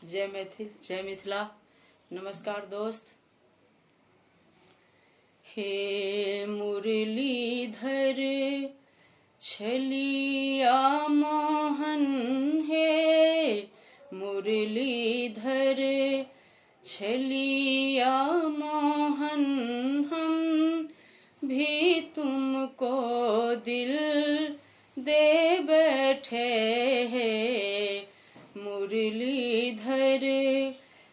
जय मैथिल, जय मिथिला। नमस्कार दोस्त। हे मुरलीधर छलिया मोहन, हे मुरलीधर छलिया मोहन, हम भी तुमको दिल दे बैठे हैं। मुरलीधर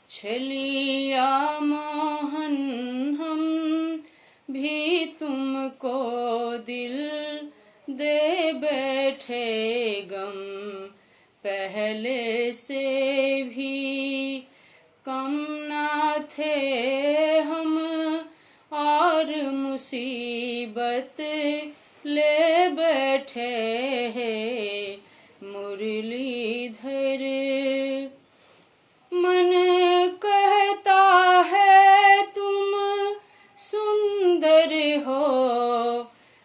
छलिया मोहन, हम भी तुमको दिल दे बैठे। गम पहले से भी कम ना थे हम, और मुसीबत ले बैठे हैं। मुरलीधर मन कहता है तुम सुंदर हो,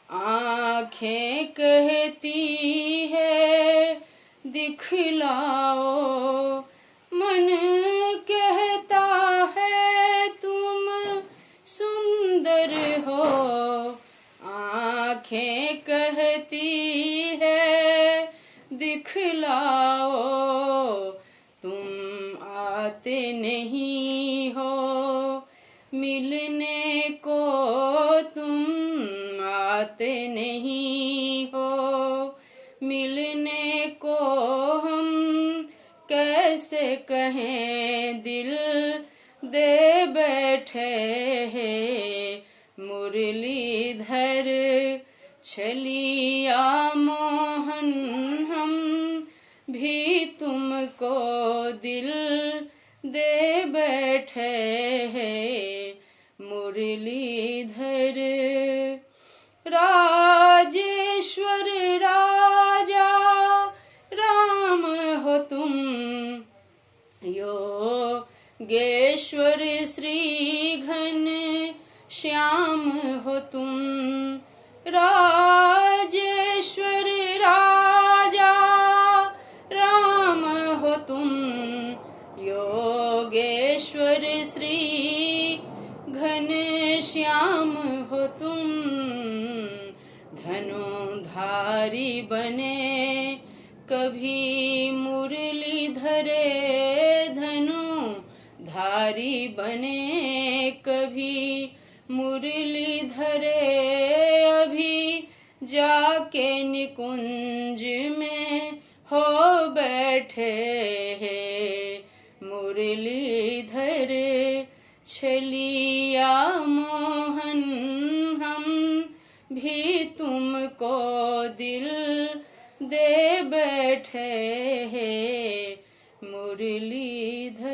आँखें कहती है दिखलाओ। मन कहता है तुम सुंदर हो, आँखें कहती है दिखलाओ। तुम आते नहीं हो मिलने को, तुम आते नहीं हो मिलने को। हम कैसे कहें दिल दे बैठे हैं। मुरलीधर छलिया मोहन, हम भी तुमको दिल दे बैठे हैं। मुरलीधर राजेश्वर राजा राम हो तुम, योगेश्वर श्री घन श्याम हो तुम। राजेश्वर राजा राम हो तुम, योगेश्वर श्री घन श्याम हो तुम। धनुधारी बने कभी मुरलीधरे, धनुधारी बने कभी मुरलीधरे। अभी जाके निकुंज में हो बैठे हैं। मुरलीधर छलिया मोहन, हम भी तुमको दिल दे बैठे हैं। मुरलीधर